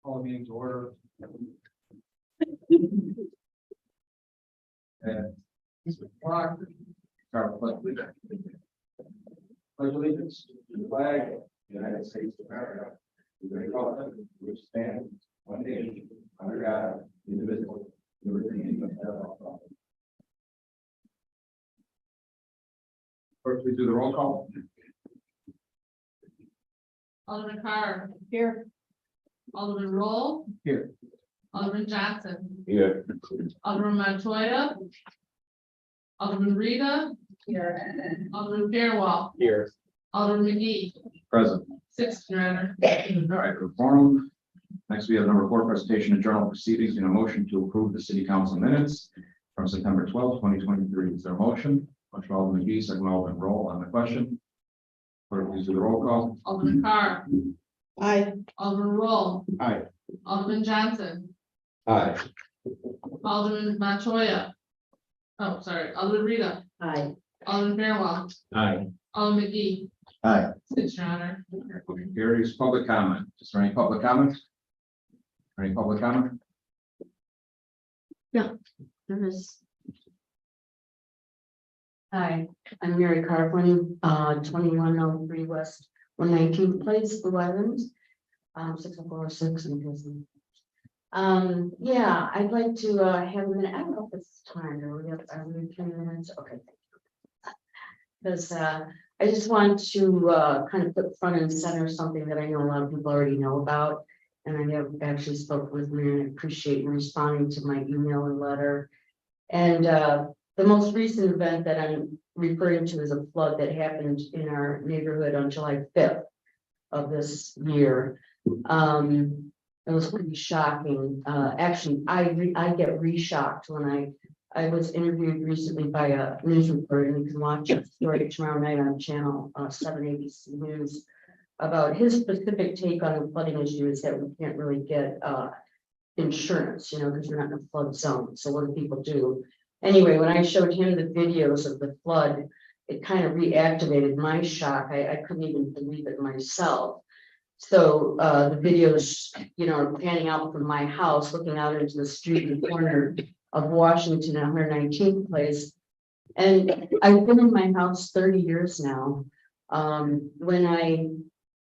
Call the meeting to order. And Mr. Clark, start with pledge allegiance to the flag of the United States of America, to the republic which stands one nation under God, indivisible, with liberty and justice for all. First, we do the roll call. Alderman Carr. Here. Alderman Roll. Here. Alderman Johnson. Here. Alderman Montoya. Alderman Rita. Here. Alderman Fairwell. Here. Alderman McGee. Present. 6, Your Honor. All right, for forum. Next, we have number 4, presentation of journal proceedings and a motion to approve the city council minutes from September 12th, 2023. Is there a motion? Motion Alderman McGee, second Alderman Roll on the question. Clerk, please do the roll call. Alderman Carr. Aye. Alderman Roll. Aye. Alderman Johnson. Aye. Alderman Montoya. Oh, sorry, Alderman Rita. Aye. Alderman Fairwell. Aye. Alderman McGee. Aye. 6, Your Honor. Motion carries. Public comment. Is there any public comment? Any public comment? There is. Hi, I'm Mary Carpenter, 2103 West 119th Place, Blue Island, 6406 in prison. Yeah, I'd like to have a minute. I don't know if it's time or we have 3 minutes. Okay. Because I just want to kind of put front and center something that I know a lot of people already know about. And I have actually spoke with me and appreciate you responding to my email and letter. And the most recent event that I'm referring to is a flood that happened in our neighborhood on July 5th of this year. It was pretty shocking. Actually, I get re-shocked when I was interviewed recently by a news reporter, and you can watch a story tomorrow night on channel 7 ABC News about his specific take on the flooding issue is that we can't really get insurance, because we're not in a flood zone. So what do people do? Anyway, when I showed him the videos of the flood, it kind of reactivated my shock. I couldn't even believe it myself. So the videos, are panning out from my house, looking out into the street in the corner of Washington, 119th Place. And I've been in my house 30 years now. When I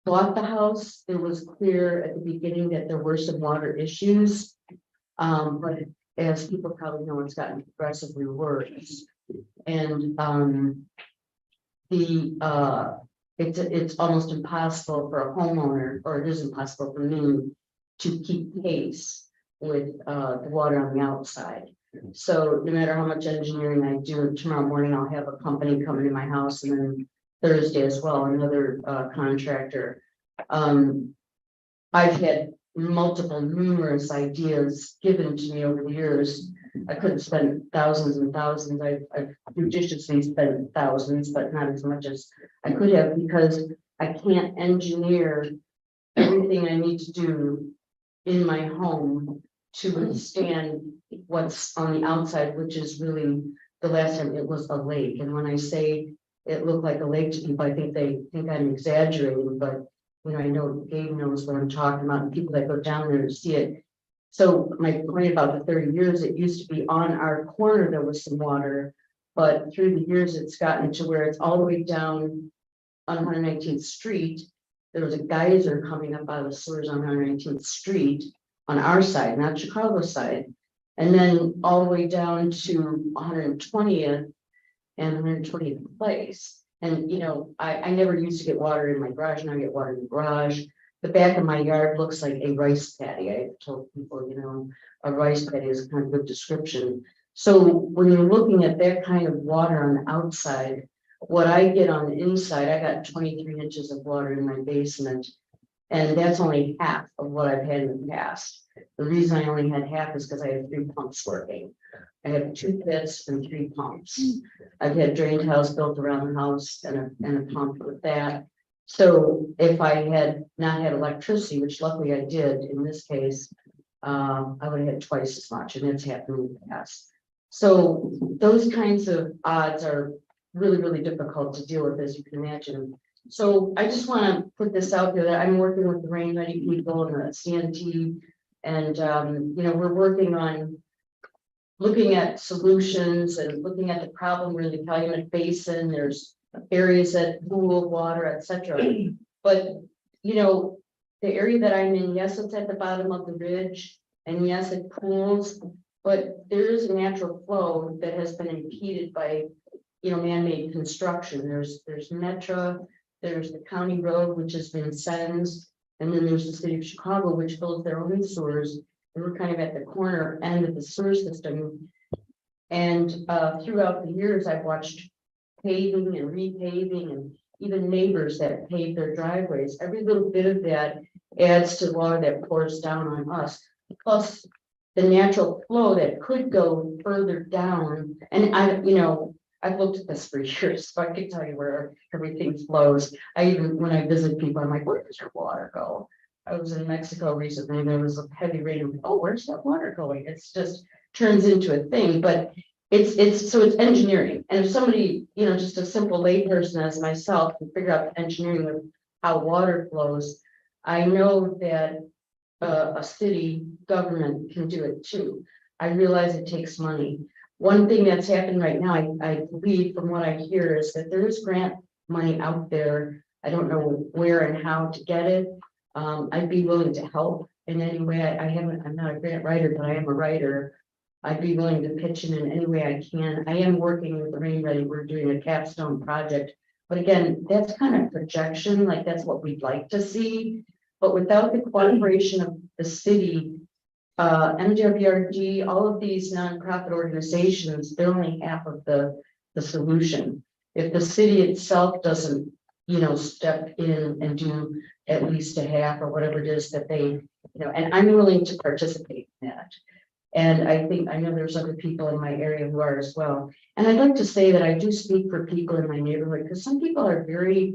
bought the house, it was clear at the beginning that there were some water issues. But as people probably know, it's gotten progressively worse. And it's almost impossible for a homeowner, or it is impossible for me to keep pace with the water on the outside. So no matter how much engineering I do, tomorrow morning I'll have a company coming to my house, and then Thursday as well, another contractor. I've had numerous ideas given to me over the years. I could have spent thousands and thousands. I've judiciously spent thousands, but not as much as I could have, because I can't engineer everything I need to do in my home to withstand what's on the outside, which is really, the last time it was a lake. And when I say it looked like a lake to people, I think they think I'm exaggerating, but I know Gabe knows what I'm talking about, and people that go down there to see it. So my point about the 30 years, it used to be on our corner, there was some water, but through the years, it's gotten to where it's all the way down on 119th Street. There was a geyser coming up out of the sewers on 119th Street on our side, not Chicago's side. And then all the way down to 120th and 120th Place. And, I never used to get water in my garage. Now I get water in the garage. The back of my yard looks like a rice paddy. I told people, a rice paddy is a kind of good description. So when you're looking at that kind of water on the outside, what I get on the inside, I got 23 inches of water in my basement. And that's only half of what I've had in the past. The reason I only had half is because I had 3 pumps working. I have 2 pits and 3 pumps. I've had drain tiles built around the house and a pump with that. So if I had not had electricity, which luckily I did in this case, I would have had twice as much, and it's happened in the past. So those kinds of odds are really, really difficult to deal with, as you can imagine. So I just want to put this out there that I'm working with the Rain Ready people and the CNT And, we're working on looking at solutions and looking at the problem. We're in the Calumet Basin. There's areas that pool water, etc. But, the area that I'm in, yes, it's at the bottom of the ridge, and yes, it pools, but there is a natural flow that has been impeded by, man-made construction. There's Metra, there's the county road, which has been Sens, and then there's the city of Chicago, which fills their own sewers. And we're kind of at the corner end of the sewer system. And throughout the years, I've watched paving and repaving, and even neighbors that pave their driveways. Every little bit of that adds to the water that pours down on us. Plus the natural flow that could go further down. And I've looked at this for years, so I can tell you where everything flows. When I visit people, I'm like, where does your water go? I was in Mexico recently, and there was a heavy rain. Oh, where's that water going? It's just turns into a thing, but it's engineering. And if somebody, just a simple layperson as myself can figure out the engineering of how water flows, I know that a city government can do it too. I realize it takes money. One thing that's happened right now, I believe from what I hear, is that there is grant money out there. I don't know where and how to get it. I'd be willing to help in any way. I'm not a grant writer, but I am a writer. I'd be willing to pitch in any way I can. I am working with the Rain Ready. We're doing a capstone project. But again, that's kind of projection, like that's what we'd like to see. But without the cooperation of the city, MWRD, all of these nonprofit organizations, they're only half of the solution. If the city itself doesn't, step in and do at least a half or whatever it is that they, and I'm willing to participate in that. And I know there's other people in my area who are as well. And I'd like to say that I do speak for people in my neighborhood, because some people are very,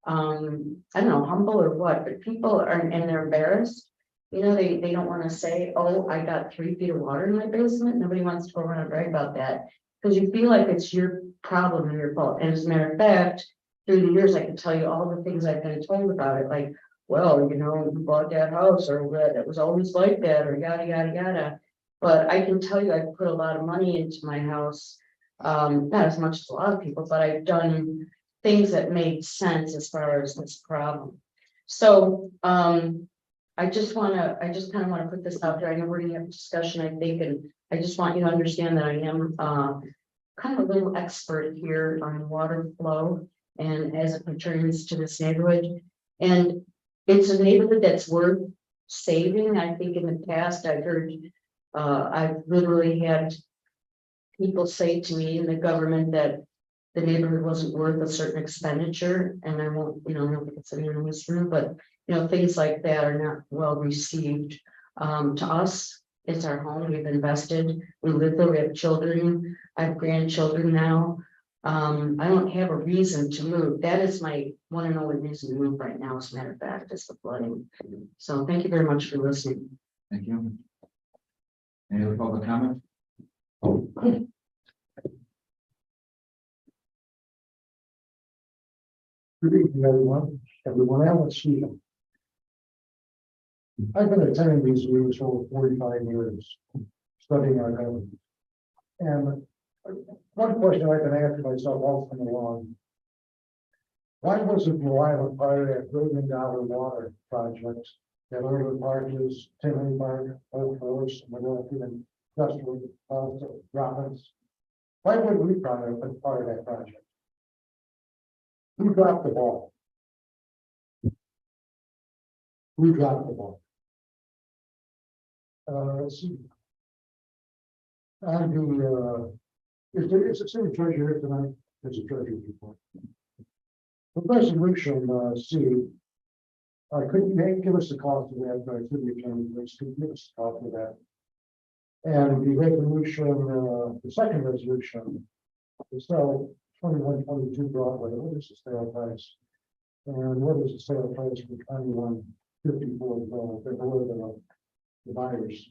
I don't know, humble or what, but people are, and they're embarrassed. They don't want to say, oh, I got 3 feet of water in my basement. Nobody wants to go around and brag about that, because you feel like it's your problem and your fault. And as a matter of fact, through the years, I can tell you all the things I've been told about it, like, well, you bought that house, or it was always like that, or yada, yada, yada. But I can tell you, I've put a lot of money into my house, not as much as a lot of people, but I've done things that made sense as far as this problem. So, I just kind of want to put this out there. I know we're going to have a discussion, I think, and I just want you to understand that I am kind of a little expert here on water flow and as it pertains to this neighborhood. And it's a neighborhood that's worth saving. I think in the past I've heard, I've literally had people say to me in the government that the neighborhood wasn't worth a certain expenditure, and I won't, I don't think it's anyone in this room, but things like that are not well received. To us, it's our home. We've invested, we live there, we have children, I have grandchildren now. I don't have a reason to move. That is my one and only reason to move right now, as a matter of fact, is the flooding. So thank you very much for listening. Thank you. Any other public comment? Good evening, everyone else here. I've been attending these meetings for over 45 years, studying our government. And one question I've been asking myself all from along: why wasn't Blue Island part of that $1 billion water project that Orland Park is, Tinley Park, Old Forest, Milwaukee, and Industrial Robbins? Why wouldn't we part of that project? Who dropped the ball? Who dropped the ball? Let's see. And is the city treasurer here tonight? There's a treasurer report. The resolution, C, couldn't give us the cost of that, but I could return, please, could give us the cost of that. And the resolution, the second resolution, is sell 2122 Broadway. What is the sale price? And what is the sale price for 2154? They're below the buyers.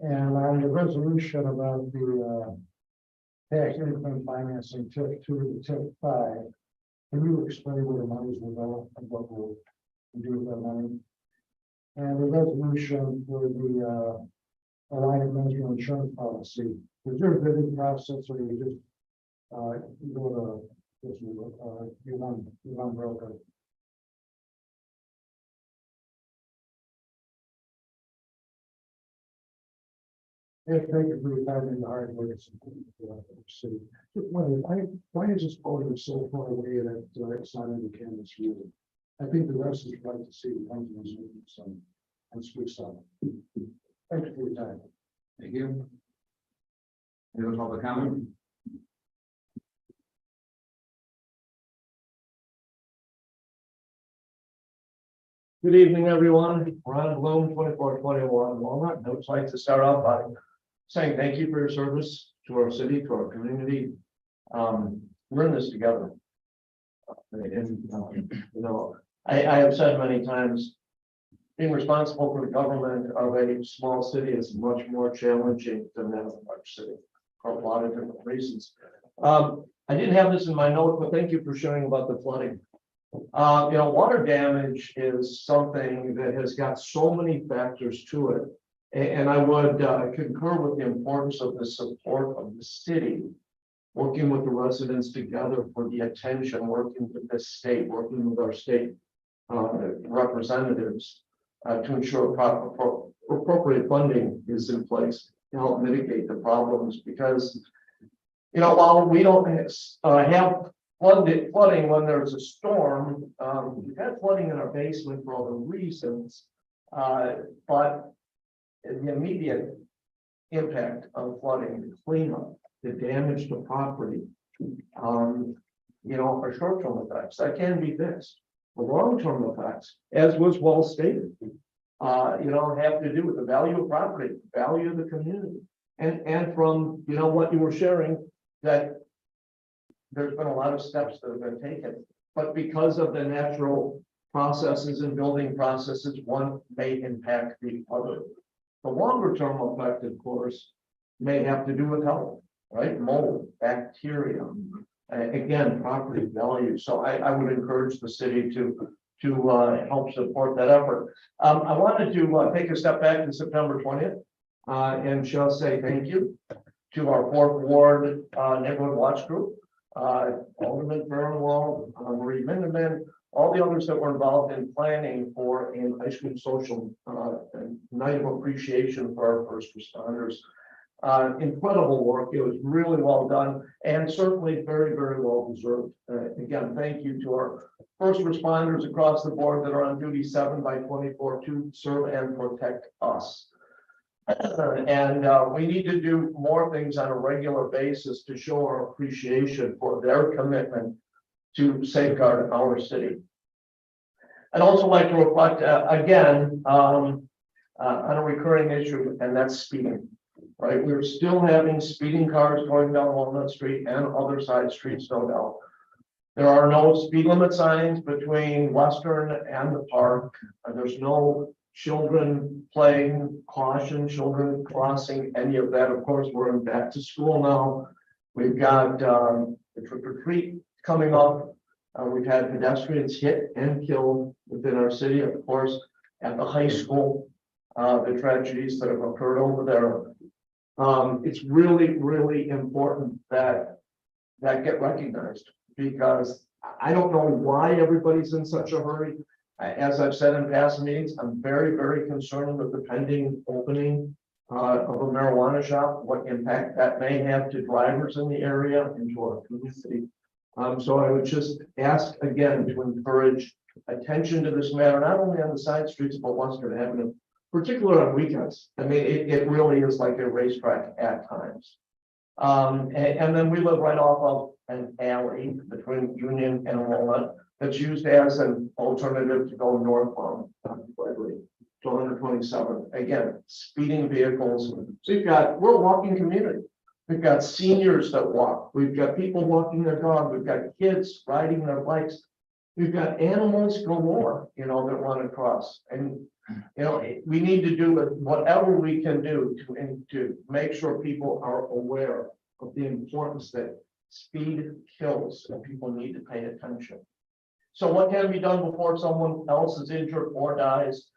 And on the resolution about the tax income financing tip 2 to tip 5, can you explain where the monies will go and what we'll do with that money? And the resolution for the Alliant Management Insurance Policy. Is there a bidding process or you just go to this you want broker? If they could be having the hard work. City. Why is this voter so far away that it's not in the canvas view? I think the rest is like to see the companies moving some and switch some. Thank you for your time. Thank you. Any other public comment? Good evening, everyone. Ron Bloom, 2421 Walnut. I would like to start off by saying thank you for your service to our city, to our community. We're in this together. I have said many times, being responsible for the government of a small city is much more challenging than that of a large city for a lot of different reasons. I didn't have this in my note, but thank you for sharing about the flooding. Water damage is something that has got so many factors to it. And I would concur with the importance of the support of the city, working with the residents together for the attention, working with the state, working with our state representatives to ensure appropriate funding is in place to help mitigate the problems. Because, while we don't have flooding when there's a storm, we've had flooding in our basement for other reasons, but the immediate impact of flooding, the cleanup, the damage to property, are short-term effects that can be fixed. The long-term effects, as was well stated, have to do with the value of property, value of the community, and from what you were sharing, that there's been a lot of steps that have been taken, but because of the natural processes and building processes, one may impact the other. The longer term effect, of course, may have to do with health, right? Mold, bacteria, again, property value. So I would encourage the city to help support that effort. I wanted to take a step back to September 20th and just say thank you to our 4th Ward Neighborhood Watch Group, Alderman Burnwell, Marie Minderman, all the others that were involved in planning for an ice cream social night of appreciation for our first responders. Incredible work. It was really well done and certainly very, very well deserved. Again, thank you to our first responders across the board that are on duty 7 by 24 to serve and protect us. And we need to do more things on a regular basis to show our appreciation for their commitment to safeguard our city. I'd also like to reflect again on a recurring issue, and that's speeding. Right, we're still having speeding cars going down Walnut Street and other side streets, no doubt. There are no speed limit signs between Western and the park. There's no children playing, caution, children crossing, any of that. Of course, we're in back to school now. We've got the trick or treat coming up. We've had pedestrians hit and killed within our city, of course, at the high school, the tragedies that have occurred over there. It's really, really important that get recognized, because I don't know why everybody's in such a hurry. As I've said in past meetings, I'm very, very concerned with the pending opening of a marijuana shop, what impact that may have to drivers in the area and to our community. So I would just ask again to encourage attention to this matter, not only on the side streets of Western Avenue, particularly on weekends. I mean, it really is like a racetrack at times. And then we live right off of an alley between Union and Walnut that's used as an alternative to go northbound to 127. Again, speeding vehicles. So we're a walking community. We've got seniors that walk. We've got people walking their dog. We've got kids riding their bikes. We've got animals galore, that want to cross. And we need to do whatever we can do to make sure people are aware of the importance that speed kills, and people need to pay attention. So what can be done before someone else is injured or dies?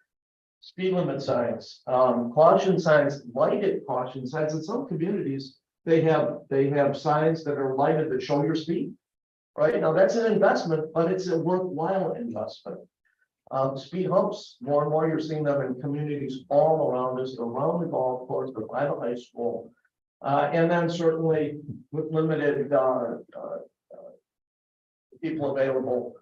speed limit signs, caution signs, lighted caution signs. In some communities, they have signs that are lighted that show your speed. Right now, that's an investment, but it's a worthwhile investment. Speed humps, more and more you're seeing them in communities all around us, around the golf course, by the high school. And then certainly with limited people available,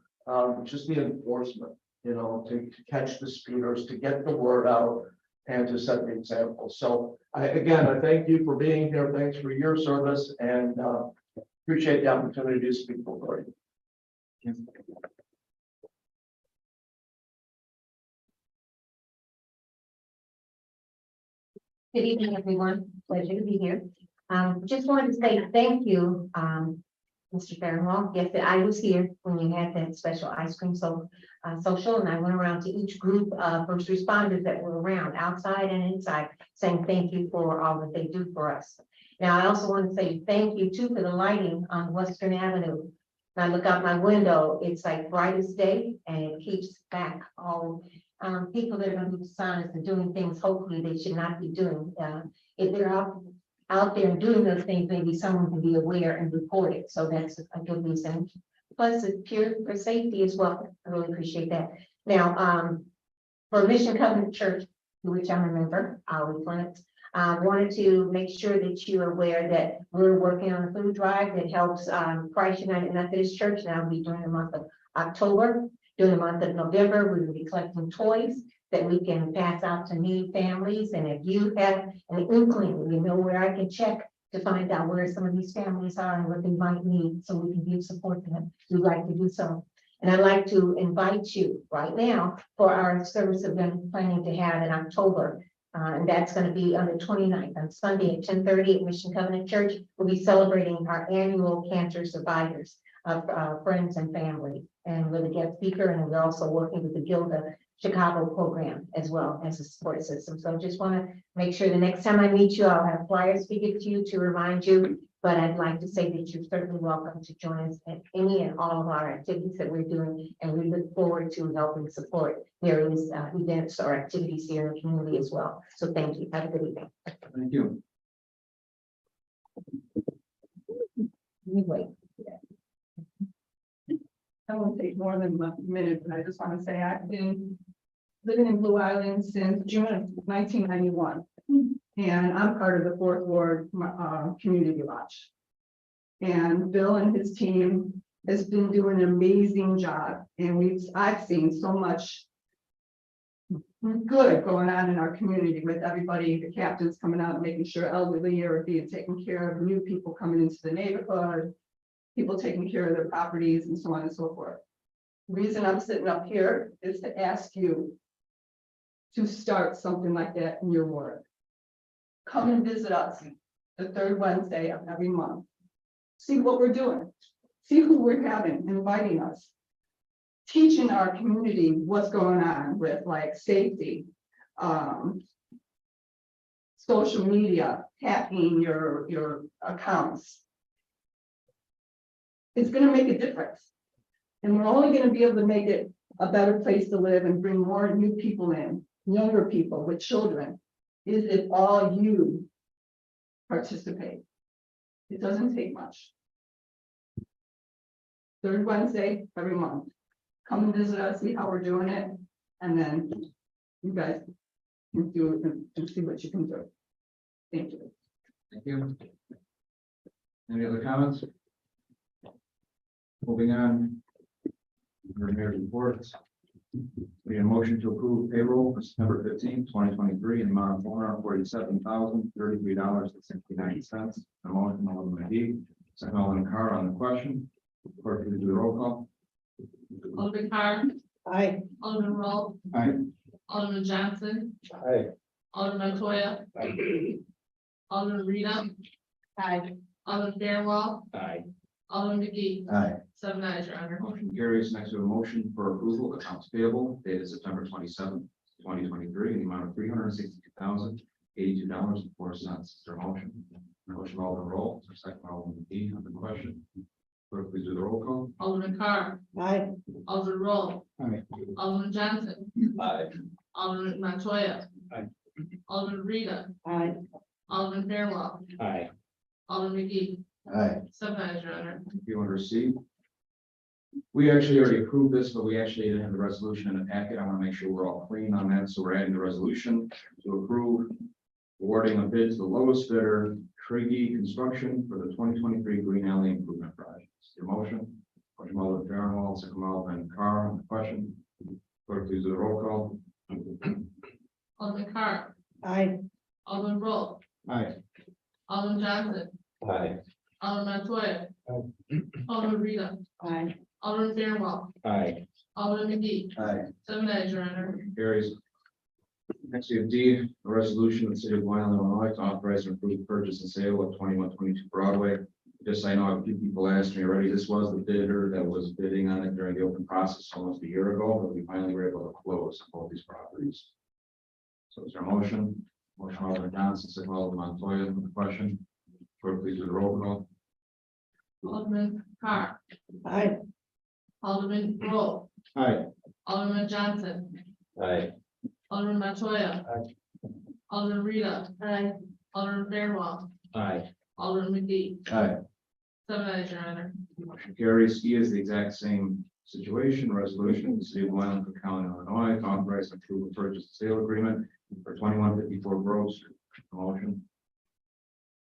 just the enforcement, to catch the speeders, to get the word out and to set the example. So I thank you for being here. Thanks for your service and appreciate the opportunity to speak before you. Good evening, everyone. Pleasure to be here. Just wanted to say thank you, Mr. Farnwell. Yes, I was here when you had that special ice cream social, and I went around to each group of first responders that were around, outside and inside, saying thank you for all that they do for us. Now, I also want to say thank you too for the lighting on Western Avenue. When I look out my window, it's like bright as day, and it keeps back all people that are going to be dishonest and doing things hopefully they should not be doing. If they're out there and doing those things, maybe someone can be aware and report it. So that's a good reason. Plus, it's pure for safety as well. I really appreciate that. Now, for Mission Covenant Church, which I'm a member, wanted to make sure that you're aware that we're working on a food drive that helps Christ United Methodist Church. Now, we during the month of October. During the month of November, we will be collecting toys that we can pass out to needy families. And if you have an inkling, you know where I can check to find out where some of these families are and what they might need, so we can give support to them. We'd like to do so. And I'd like to invite you right now for our service event planning to have in October. And that's going to be on the 29th, on Sunday at 10:30 at Mission Covenant Church. We'll be celebrating our annual cancer survivors of friends and family. And with a guest speaker, and we're also working with the Gilda Chicago program as well as a support system. So just want to make sure the next time I meet you, I'll have flyers speaking to you to remind you. But I'd like to say that you're certainly welcome to join us at any and all of our activities that we're doing. And we look forward to helping support various events or activities here in the community as well. So thank you. Have a good evening. Thank you. Anyway. I won't take more than a minute, but I just want to say I've been living in Blue Island since June of 1991. And I'm part of the Fourth Ward Community Watch. And Bill and his team has been doing an amazing job. And I've seen so much good going on in our community with everybody, the captains coming out and making sure elderly are being taken care of, new people coming into the neighborhood, people taking care of their properties and so on and so forth. The reason I'm sitting up here is to ask you to start something like that in your ward. Come and visit us the third Wednesday of every month. See what we're doing. See who we're having, inviting us. Teaching our community what's going on with like safety, social media, hacking your accounts. It's going to make a difference. And we're only going to be able to make it a better place to live and bring more new people in, younger people with children, is if all you participate. It doesn't take much. Third Wednesday every month. Come and visit us, see how we're doing it, and then you guys can do it and see what you can do. Thank you. Thank you. Any other comments? Moving on. Mayor's reports. We need a motion to approve payroll for September 15, 2023 in the amount of $447,033.69. A motion, Alderman McGee, second Alderman Carr on the question. Clerk, please do the roll call. Alderman Carr. Aye. Alderman Roll. Aye. Alderman Johnson. Aye. Alderman Toya. Alderman Rita. Aye. Alderman Fairwell. Aye. Alderman McGee. Aye. 7 ayes, Your Honor. Motion carries. Next, we have a motion for approval of accounts payable dated September 27, 2023 in the amount of $362,082.04. Is there a motion? Motion, Alderman Roll, second Alderman McGee on the question. Clerk, please do the roll call. Alderman Carr. Aye. Alderman Roll. Aye. Alderman Johnson. Aye. Alderman Montoya. Aye. Alderman Rita. Aye. Alderman Fairwell. Aye. Alderman McGee. Aye. 7 ayes, your honor. Thank you, under C. We actually already approved this, but we actually didn't have the resolution in the packet. I want to make sure we're all clean on that, so we're adding the resolution to approve awarding a bid to the lowest bidder, Triggy Construction, for the 2023 Green Alley Improvement Project. Your motion? Motion by Alderman Fairwell, second by Alderman Carr on the question. Clerk, please do the roll call. Alderman Carr. Aye. Alderman Roll. Aye. Alderman Johnson. Aye. Alderman Montoya. Aye. Alderman Rita. Aye. Alderman Fairwell. Aye. Alderman McGee. Aye. 7 ayes, your honor. Carries. Next, we have D, a resolution of the city of Blue Island, Illinois, to authorize and approve purchase and sale of 2122 Broadway. Just so I know, a few people asked me already, this was the bidder that was bidding on it during the open process almost a year ago, but we finally were able to close both these properties. So is there a motion? Motion by Alderman Johnson, second by Alderman Montoya on the question. Clerk, please do the roll call. Alderman Carr. Aye. Alderman Roll. Aye. Alderman Johnson. Aye. Alderman Montoya. Alderman Rita. Aye. Alderman Fairwell. Aye. Alderman McGee. Aye. 7 ayes, your honor. Motion carries. E is the exact same situation, resolution of the city of Blue Island, Cook County, Illinois, to authorize and approve a purchase and sale agreement for 2154 Grove Street. Motion.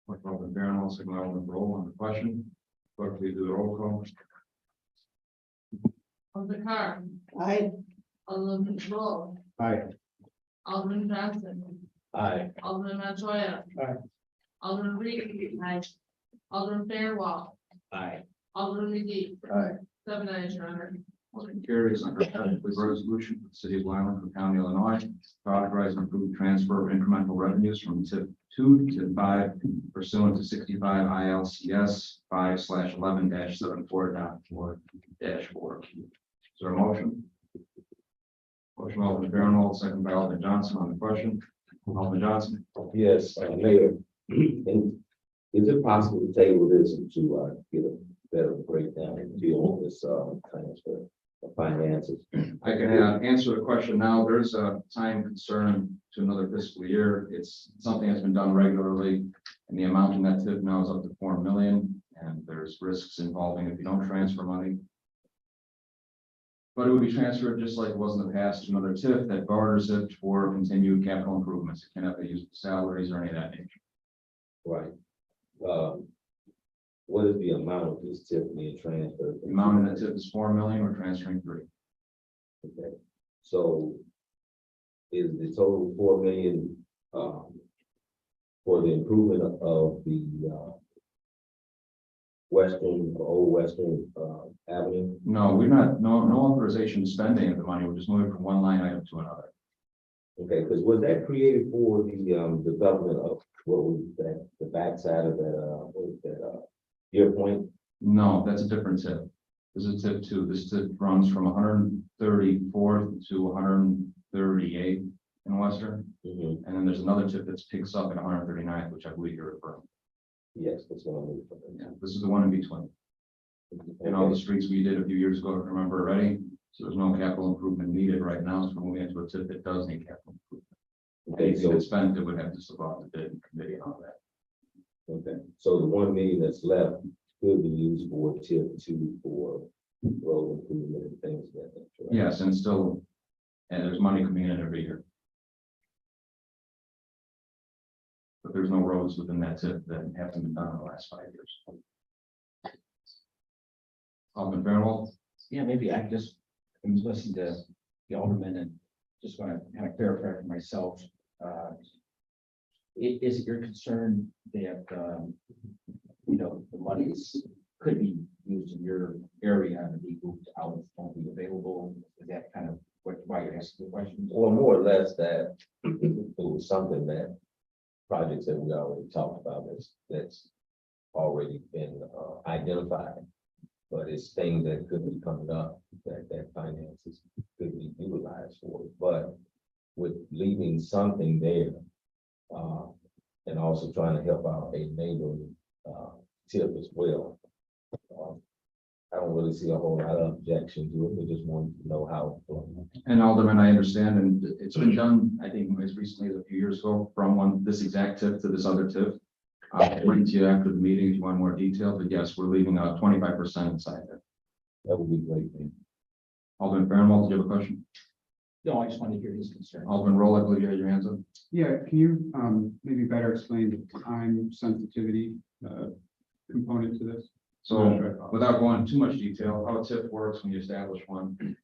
Motion by Alderman Fairwell, second by Alderman Roll on the question. Clerk, please do the roll call. Alderman Carr. Aye. Alderman Roll. Aye. Alderman Johnson. Aye. Alderman Montoya. Aye. Alderman Reed. Aye. Alderman Fairwell. Aye. Alderman McGee. Aye. 7 ayes, your honor. Motion carries under with resolution for the city of Blue Island, Cook County, Illinois, to authorize and approve transfer of incremental revenues from tip 2 to 5 pursuant to 65 ILCS 5/11-74.4-4. Is there a motion? Motion by Alderman Fairwell, second by Alderman Johnson on the question. Alderman Johnson. Yes, Mayor, and is it possible to table this to get a better breakdown and deal with this transfer of finances? I can answer the question now. There's a time concern to another fiscal year. It's something that's been done regularly. And the amount in that tip now is up to 4 million, and there's risks involving if you don't transfer money. But it would be transferred just like it was in the past to another TIF that barters it for continued capital improvements. It cannot be used for salaries or any of that nature. Right. What is the amount of this tip being transferred? The amount in that TIF is 4 million, we're transferring 3. Okay, so is the total 4 million for the improvement of the old Western Avenue? No, we're not, no authorization spending of the money. We're just moving from one line item to another. Okay, because was that created for the development of what was that, the backside of that, what was that, Deer Point? No, that's a different TIF. This is TIF 2. This TIF runs from 134th to 138th in Western. Mhm. And then there's another TIF that picks up at 139th, which I believe you're referring to. Yes, that's what I'm looking for. Yeah, this is the one in between. And all the streets we did a few years ago, if you remember already, so there's no capital improvement needed right now, so we're moving into a TIF that does need capital improvement. Okay, Anything so, that's spent, it would have to survive the bid committee and all that. okay, so the 1 million that's left could be used for tip 2 for road improvement and things of that nature. right? Yes, and still, and there's money coming in every year. But there's no roads within that TIF that haven't been done in the last 5 years. Alderman Fairwell. Yeah, maybe I just, I'm listening to the alderman and just want to kind of clarify for myself. Is it your concern that, the monies could be used in your area and be moved out, won't be available? Is that kind of why you're asking the question? Or more or less that it was something that projects that we already talked about that's already been identified. But it's things that could be coming up that finances could be utilized for, but with leaving something there. And also trying to help out a neighboring tip as well. I don't really see a whole lot of objection to it. We just want to know how. And Alderman, I understand, and it's been done, I think, as recently as a few years ago, from this exact tip to this other tip. I'll bring to you after the meeting if you want more detail, but yes, we're leaving 25% inside there. That would be great. Alderman Fairwell, do you have a question? No, I just wanted to hear his concern. Alderman Roll, I believe you had your hands up. Yeah, can you maybe better explain the time sensitivity component to this? So without going into too much detail, how a TIF works when you establish one.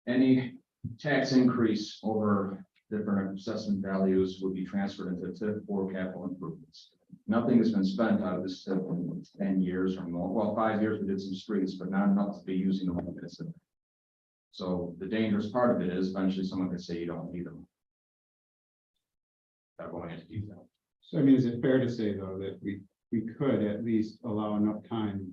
Any tax increase over different assessment values will be transferred into a TIF for capital improvements. Nothing has been spent out of this TIF in 10 years or more. Well, 5 years we did some streets, but not enough to be using the money that's in there. So the dangerous part of it is eventually someone could say you don't need them. Without going into detail. So I mean, is it fair to say though that we could at least allow enough time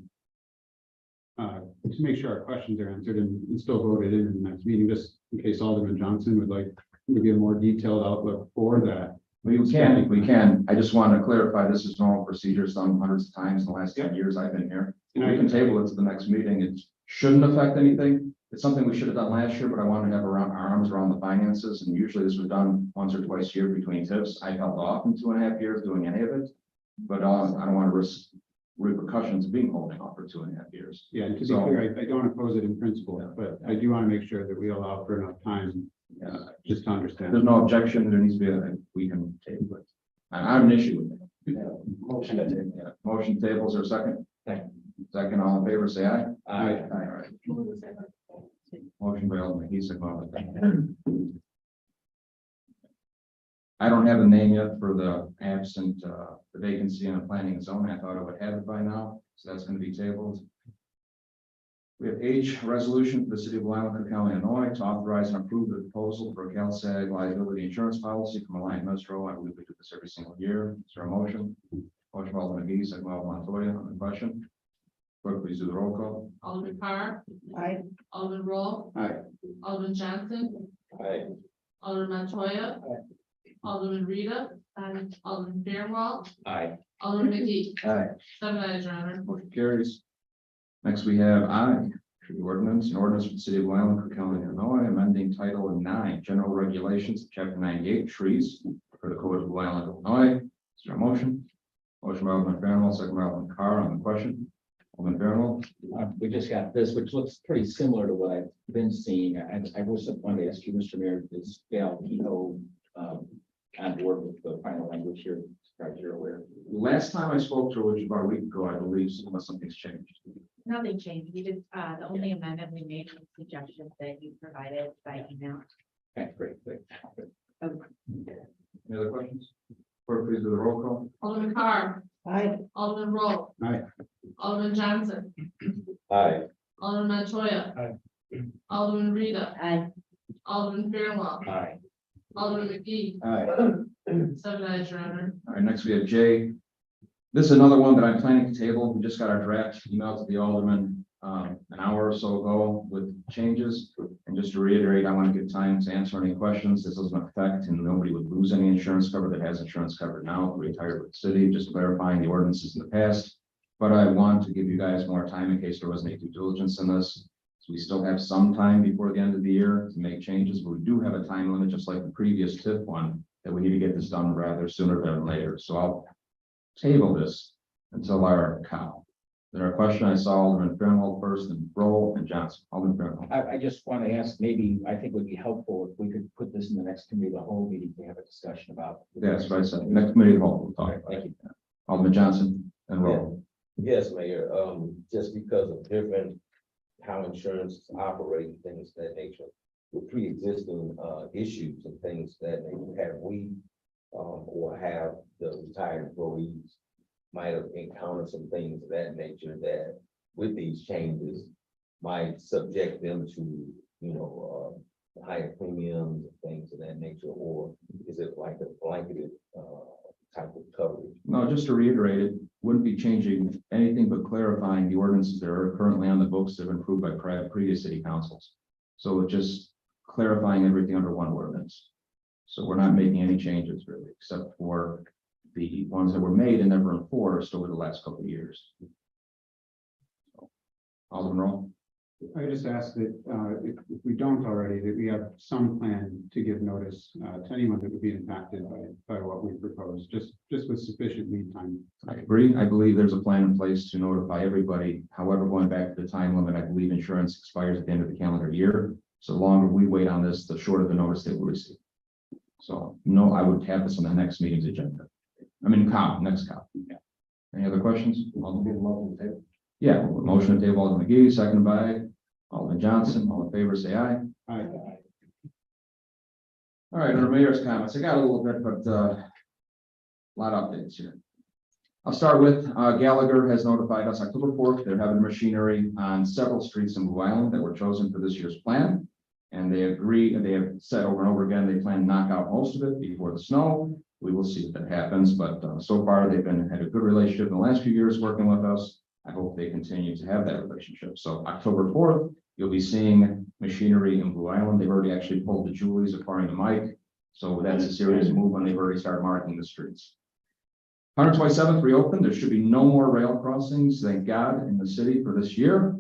to make sure our questions are answered and still voted in the next meeting, just in case Alderman Johnson would like to give a more detailed outlook for that? We can. I just want to clarify, this is normal procedures done hundreds of times in the last 10 years I've been here. And We I can table it to the next meeting. It shouldn't affect anything. It's something we should have done last year, but I wanted to have our arms around the finances, and usually this was done once or twice a year between TIFs. I held off in 2.5 years doing any of it, but I don't want to risk repercussions of being holding off for 2.5 years. Yeah, and to be So- clear, I don't oppose it in principle, but I do want to make sure that we allow for enough time just to understand. There's no objection. There needs to be we can table it. I have an issue with it. Motion tables or second? Second, all in favor, say aye. Aye. All right. Motion by Alderman Heesek. I don't have a name yet for the absent, the vacancy on planning and zoning. I thought I would have it by now, so that's going to be tabled. We have H, resolution for the city of Blue Island, Cook County, Illinois, to authorize and approve the proposal for a CalSag liability insurance policy from Alliant Metro. I believe we do this every single year. Is there a motion? Motion by Alderman McGee, second by Alderman Montoya on the question. Clerk, please do the roll call. Alderman Carr. Aye. Alderman Roll. Aye. Alderman Johnson. Aye. Alderman Montoya. Alderman Rita. Alderman Fairwell. Aye. Alderman McGee. Aye. 7 ayes, your honor. Motion carries. Next, we have I, for the ordinance, an ordinance for the city of Blue Island, Cook County, Illinois, amending Title 9, General Regulations, Chapter 98, Trees for the Code of Blue Island, Illinois. Is there a motion? Motion by Alderman Fairwell, second by Alderman Carr on the question. Alderman Fairwell. We just got this, which looks pretty similar to what I've been seeing. I was wanted to ask you, Mr. Mayor, is Val Kehoe on board with the final language here? Right, you're aware. Last time I spoke to her, which was about a week ago, I believe, unless something's changed. Nothing changed. We just, the only amendment we made was suggestions that you provided by email. Okay, great. Any other questions? Clerk, please do the roll call. Alderman Carr. Aye. Alderman Roll. Aye. Alderman Johnson. Aye. Alderman Montoya. Alderman Rita. Aye. Alderman Fairwell. Aye. Alderman McGee. Aye. 7 ayes, your honor. All right, next we have J. This is another one that I'm planning to table. We just got our draft email to the Alderman an hour or so ago with changes. And just to reiterate, I want to give time to answer any questions. This doesn't affect and nobody would lose any insurance cover that has insurance covered now, retired with the city, just clarifying the ordinances in the past. But I want to give you guys more time in case there was any due diligence in this. So we still have some time before the end of the year to make changes, but we do have a time limit, just like the previous TIF one, that we need to get this done rather sooner than later. So I'll table this until our cow. There are questions. I saw Alderman Fairwell first and Roll and Johnson. Alderman Fairwell. I just want to ask, maybe I think would be helpful if we could put this in the next committee, the whole meeting, to have a discussion about. Yes, right. So next committee of the whole, we'll talk about Thank it. you. Alderman Johnson and Roll. Yes, Mayor, just because of different, how insurance operate, things of that nature, with pre-existing, issues and things that we or have the retired employees might have encountered some things of that nature that with these changes might subject them to, higher premiums and things of that nature, or is it like a blanketed, type of coverage? No, just to reiterate, it wouldn't be changing anything but clarifying the ordinances that are currently on the books that have been approved by previous city councils. So it's just clarifying everything under one ordinance. So we're not making any changes really, except for the ones that were made and never enforced over the last couple of years. Alderman Roll. I just ask that, if we don't already, that we have some plan to give notice, to anyone that would be impacted by what we propose, just with sufficient lead time. I agree. I believe there's a plan in place to notify everybody. However, going back to the time limit, I believe insurance expires at the end of the calendar year. So the longer we wait on this, the shorter the notice they will receive. So, no, I would have this on the next meeting's agenda. I mean, next cop. Yeah. Any other questions? Yeah, motion to table, Alderman McGee, seconded by Alderman Johnson. All in favor, say aye. Aye. All right, under mayor's comments, I got a little bit, but a lot of updates here. I'll start with Gallagher has notified us October 4th, they're having machinery on several streets in Blue Island that were chosen for this year's plan. And they agree, and they have said over and over again, they plan to knock out most of it before the snow. We will see if that happens, but so far they've had a good relationship in the last few years working with us. I hope they continue to have that relationship. So October 4th, you'll be seeing machinery in Blue Island. They've already actually pulled the Julies according to Mike. So that's a serious move when they've already started marking the streets. 127th reopened. There should be no more rail crossings, thank God, in the city for this year.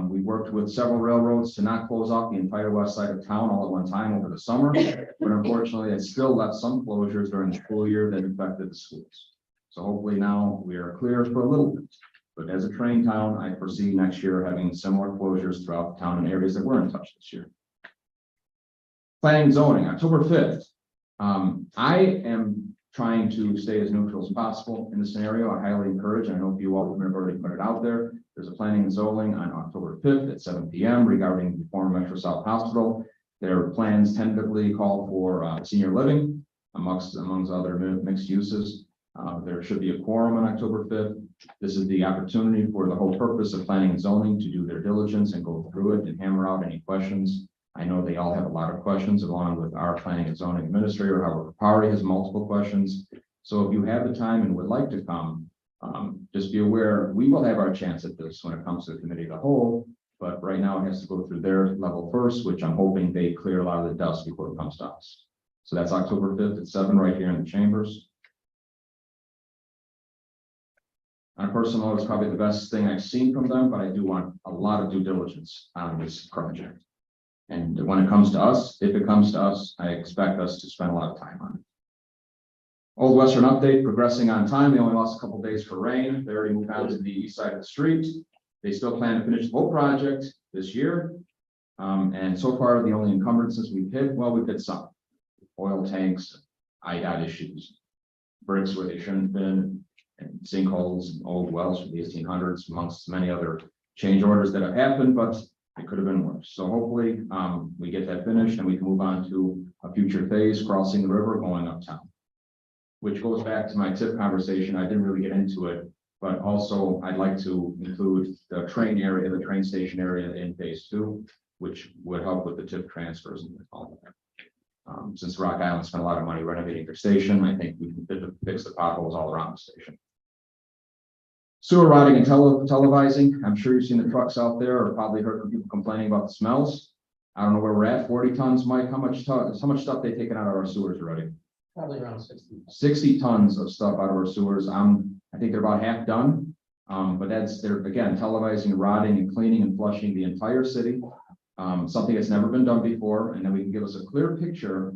We worked with several railroads to not close off the entire west side of town all at one time over the summer. But unfortunately, it still left some closures during the school year that affected the schools. So hopefully now we are clear for a little bit. But as a train town, I foresee next year having similar closures throughout the town in areas that were in touch this year. Planning and zoning, October 5th. I am trying to stay as neutral as possible in the scenario. I highly encourage, I know you all have already put it out there. There's a planning and zoning on October 5th at 7 p.m. regarding the former Metro South Hospital. Their plans tentatively call for senior living amongst other mixed uses. There should be a quorum on October 5th. This is the opportunity for the whole purpose of planning and zoning to do their diligence and go through it and hammer out any questions. I know they all have a lot of questions, along with our planning and zoning administrator. However, Pari has multiple questions. So if you have the time and would like to come, just be aware, we will have our chance at this when it comes to the committee of the whole. But right now it has to go through their level first, which I'm hoping they clear a lot of the dust before it comes to us. So that's October 5th at 7 right here in the chambers. On a personal note, it's probably the best thing I've seen from them, but I do want a lot of due diligence on this project. And when it comes to us, if it comes to us, I expect us to spend a lot of time on it. Old Western update, progressing on time. They only lost a couple days for rain. They already moved on to the east side of the street. They still plan to finish the whole project this year. And so far, the only encumbrances we've hit, well, we've hit some. Oil tanks, IDOT issues, bricks where they shouldn't have been, and sinkholes and old wells from the 1800s, amongst many other change orders that have happened, but it could have been worse. So hopefully we get that finished and we can move on to a future phase, crossing the river, going uptown. Which goes back to my TIP conversation. I didn't really get into it, but also I'd like to include the train area, the train station area in phase 2, which would help with the TIP transfers and all of that. Since Rock Island spent a lot of money renovating their station, I think we can fix the potholes all around the station. Sewer rotting and televising. I'm sure you've seen the trucks out there, or probably heard from people complaining about the smells. I don't know where we're at. 40 tons, Mike. How much stuff they taken out of our sewers already? Probably around 60. 60 tons of stuff out of our sewers. I think they're about half done. But they're again televising, rotting, and cleaning and flushing the entire city. Something that's never been done before, and then we can give us a clear picture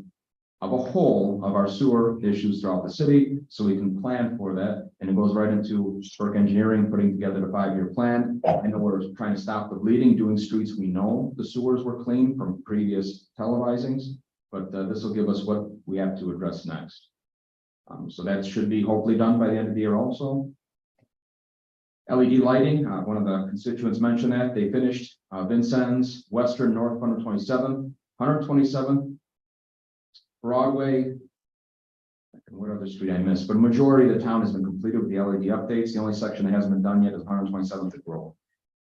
of a whole of our sewer issues throughout the city, so we can plan for that. And it goes right into Burke Engineering, putting together the 5-year plan. And we're trying to stop the bleeding, doing streets we know the sewers were clean from previous televisings, but this will give us what we have to address next. So that should be hopefully done by the end of the year also. LED lighting, one of the constituents mentioned that they finished Vincennes, Western, North 127th, Broadway, and what other street I missed, but a majority of the town has been completed with the LED updates. The only section that hasn't been done yet is 127th at Grove.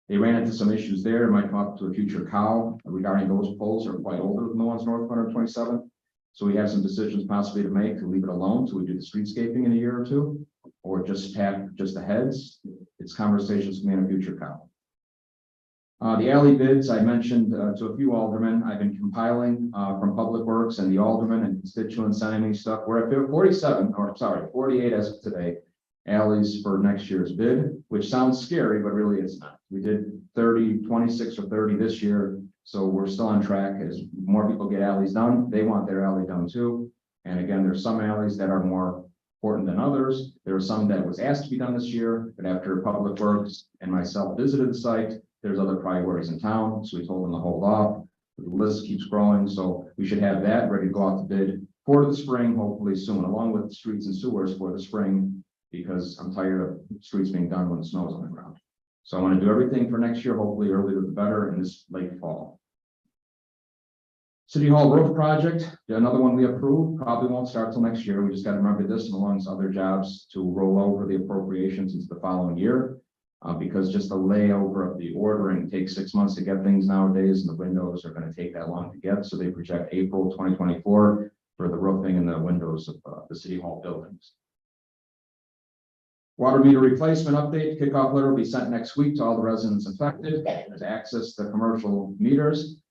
They ran into some issues there. It might come up to a future cow regarding those poles are quite older than the ones north 127th. So we have some decisions possibly to make to leave it alone till we do the streetscaping in a year or two, or just have just the heads. It's conversations with me in a future cow. The alley bids I mentioned to a few aldermen. I've been compiling from Public Works and the aldermen and constituents sending me stuff. We're at 48 as of today, alleys for next year's bid, which sounds scary, but really it's not. We did 26 or 30 this year. So we're still on track. As more people get alleys done, they want their alley done too. And again, there's some alleys that are more important than others. There are some that was asked to be done this year, but after Public Works and myself visited the site, there's other priorities in town, so we told them to hold off. The list keeps growing, so we should have that ready to go out to bid for the spring, hopefully soon, along with streets and sewers for the spring, because I'm tired of streets being done when the snow's on the ground. So I want to do everything for next year, hopefully earlier the better, in this late fall. City Hall roof project, another one we approved, probably won't start till next year. We just got to remember this and along with other jobs to roll over the appropriations into the following year. Because just the layover of the ordering takes 6 months to get things nowadays, and the windows are going to take that long to get. So they project April 2024 for the roofing and the windows of the City Hall buildings. Water meter replacement update, kickoff letter will be sent next week to all the residents affected to access the commercial meters.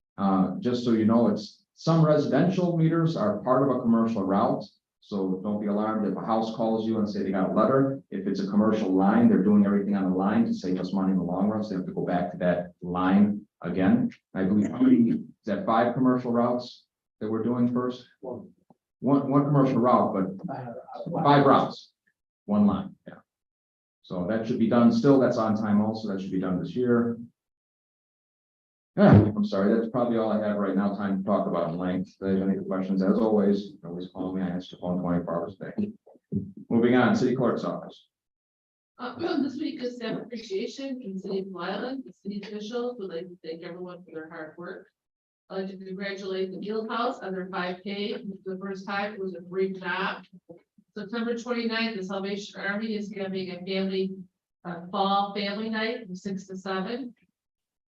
Just so you know, it's some residential meters are part of a commercial route. So don't be alarmed if a house calls you and say they got a letter. If it's a commercial line, they're doing everything on the line to save us money in the long run. So they have to go back to that line again. I believe is that 5 commercial routes that we're doing first? One commercial route, but 5 routes, 1 line, yeah. So that should be done still. That's on time also. That should be done this year. Yeah, I'm sorry, that's probably all I have right now, time to talk about in length. If there's any questions, as always, you can always call me. I answer the phone 24 hours a day. Moving on, City Clerk's office. This week is staff appreciation in the city of Blue Island. The city officials would like to thank everyone for their hard work. I'd like to congratulate the Guild House on their 5K for the first time. It was a great job. September 29th, the Salvation Army is having a family fall family night from 6 to 7.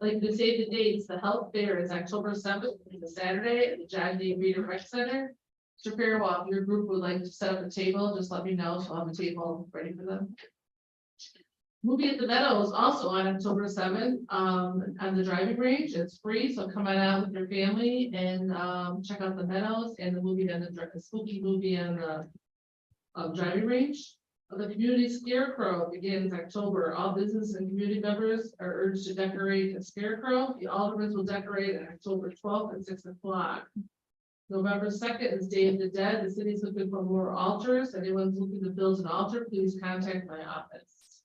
Like to save the dates, the health fair is October 7th, it's a Saturday at the John D. Reader Rec Center. Mr. Fairwalk, your group would like to set up a table, just let me know, so I'll have a table ready for them. Movie at the Meadows also on October 7th, on the driving range. It's free, so come on out with your family and check out the Meadows and the movie, and the spooky movie on the driving range. The community scarecrow begins October. All business and community members are urged to decorate a scarecrow. The aldermen will decorate on October 12th at 6 o'clock. November 2nd is Day of the Dead. The city's looking for more altars. Anyone's looking to build an altar, please contact my office.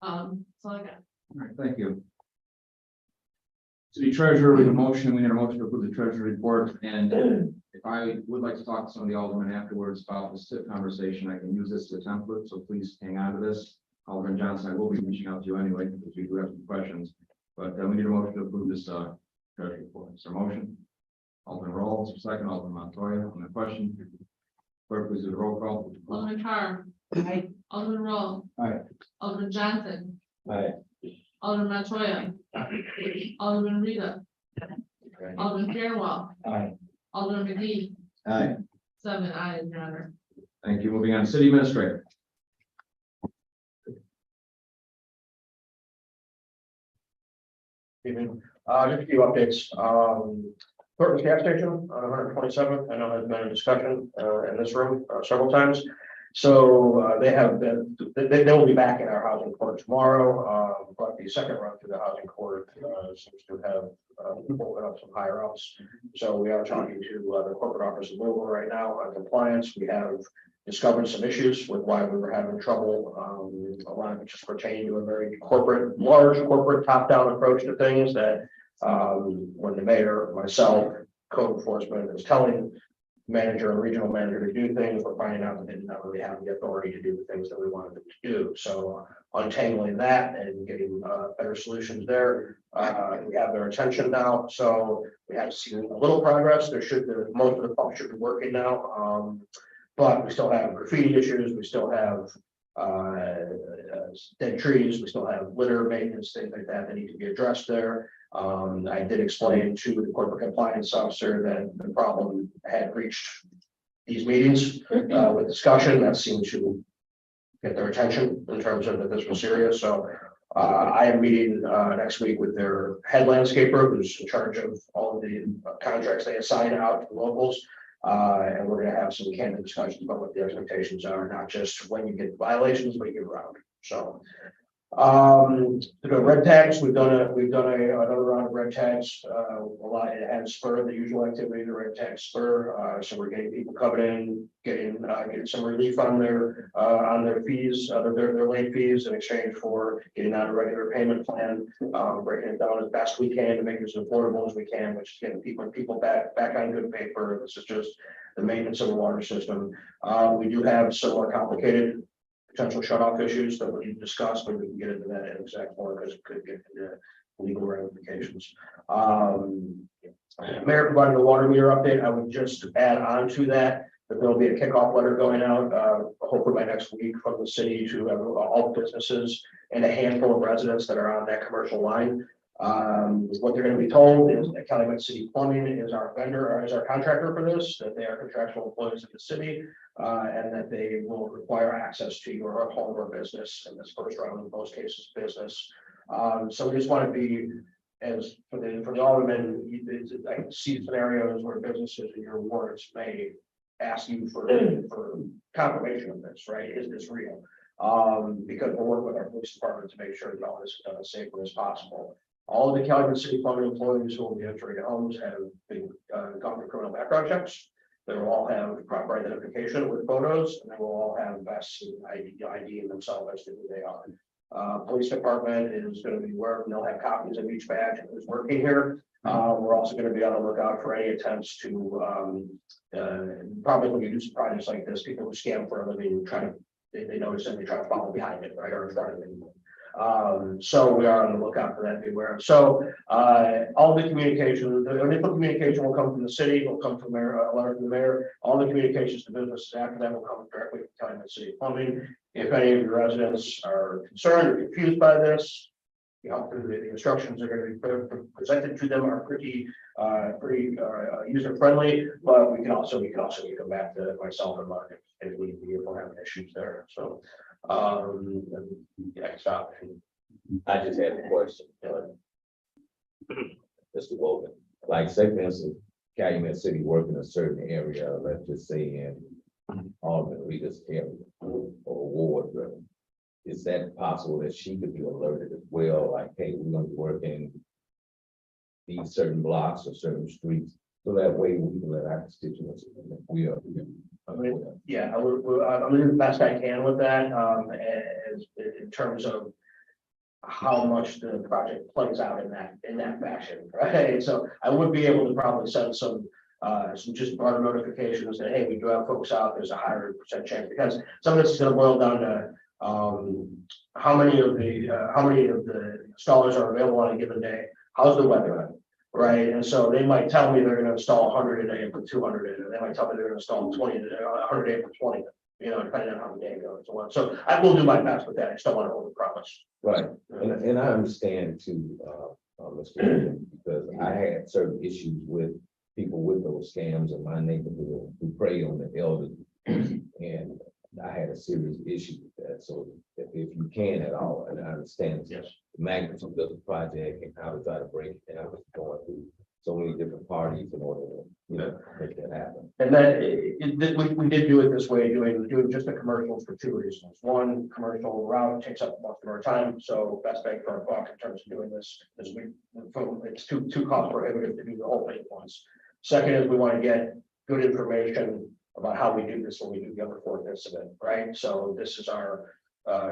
That's all I got. All right, thank you. City Treasurer, we need a motion to approve the Treasury report, and if I would like to talk to some of the aldermen afterwards about this tip conversation, I can use this as a template, so please hang on to this. Alderman Johnson, I will be reaching out to you anyway, because we do have some questions, but we need a motion to approve this Treasury report. Is there a motion? Alderman Roll, second, Alderman Montoya, on the question. Clerk, please do the roll call. Alderman Carr. Aye. Alderman Roll. Aye. Alderman Johnson. Aye. Alderman Montoya. Alderman Rita. Alderman Fairwell. Aye. Alderman McGee. Aye. 7 ayes, Your Honor. Thank you. Moving on, City Administrator. Evening. Just a few updates. Thornton's gas station on 127th. I know has been a discussion in this room several times. So they have been, they will be back in our housing court tomorrow. But the second run through the housing court seems to have opened up some higher ups. So we are talking to the corporate office of Louisville right now on compliance. We have discovered some issues with why we were having trouble. A lot of it just pertaining to a very corporate, large corporate top-down approach to things that when the mayor, myself, code enforcement is telling manager and regional manager to do things, we're finding out that they did not really have the authority to do the things that we wanted them to do. So untangling that and getting better solutions there. We have their attention now. So we have seen a little progress. Most of the pumps should be working now. But we still have graffiti issues. We still have dead trees. We still have litter maintenance, things like that need to be addressed there. I did explain to the corporate compliance officer that the problem had reached these meetings with discussion that seemed to get their attention in terms of that this was serious. So I am meeting next week with their head landscaper, who's in charge of all of the contracts they assign out to the locals. And we're going to have some candid discussions about what the expectations are, not just when you get violations, but year round. So The red tags, we've done another round of red tags, a lot, it has spurred the usual activity, the red tag spur, so we're getting people coming in, getting some relief on their fees, their late fees in exchange for getting on a regular payment plan, breaking it down as best we can to make it as affordable as we can, which is getting people back on good paper. This is just the maintenance of the water system. We do have some more complicated potential shut-off issues that we discussed, but we can get into that in exact more because it could get into legal ramifications. Mayor provided a water meter update. I would just add on to that there'll be a kickoff letter going out, hopefully by next week from the city to all businesses and a handful of residents that are on that commercial line. What they're going to be told is that Calumet City Plumbing is our vendor, or is our contractor for this, that they are contractual employees of the city, and that they will require access to your home or business in this first round, in most cases, business. So we just want to be, as for the aldermen, I can see scenarios where businesses in your wards may ask you for confirmation of this, right? Is this real? Because we're working with our police department to make sure that all this is done as safely as possible. All of the Calumet City Plumbing employees who will be entering homes have been gone through criminal background checks. They will all have proper identification with photos, and they will all have vests and ID themselves as to who they are. Police department is going to be working. They'll have copies of each badge and who's working here. We're also going to be on the lookout for any attempts to probably when you do some projects like this, people who scam for a living they notice and they try to follow behind it, right, or in front of it. So we are on the lookout for that to be aware of. So all the communication, the initial communication will come from the city, will come from a letter from the mayor. All the communications to businesses after that will come directly from Calumet City Plumbing. If any of your residents are concerned or confused by this, the instructions are going to be presented to them are pretty user friendly, but we can also come back to myself and Mark if we are having issues there. So yeah, stop. I just had a question. Mr. Wogan, like say for instance, Calumet City work in a certain area, let's just say in Alderman Reedus area or ward, rather. Is that possible that she could be alerted as well? Like, hey, we're going to work in these certain blocks or certain streets, so that way we can let our constituents. We are. Yeah, I'm doing the best I can with that, as in terms of how much the project plays out in that fashion, right? So I would be able to probably send some just broader notifications that hey, we do have folks out. There's a higher percent chance because some of this is going to boil down to how many of the installers are available on a given day. How's the weather, right? And so they might tell me they're going to install 100 a day and put 200 in, and they might tell me they're going to install 20 today, 100 a day and put 20. You know, depending on how the day goes. So I will do my best with that. I still want to hold promise. Right, and I understand too, Mr. Williams, because I had certain issues with people with those scams in my neighborhood who prey on the elderly, and I had a serious issue with that. So if you can at all, and I understand Yes. the magnitude of the project and how to try to break it down, going through so many different parties in order to make that happen. And then we did do it this way, doing just the commercials for two reasons. One, commercial route takes up most of our time, so best bang for our buck in terms of doing this is it's too cost prohibitive to do the whole thing at once. Second is we want to get good information about how we do this when we do the other fourth incident, right? So this is our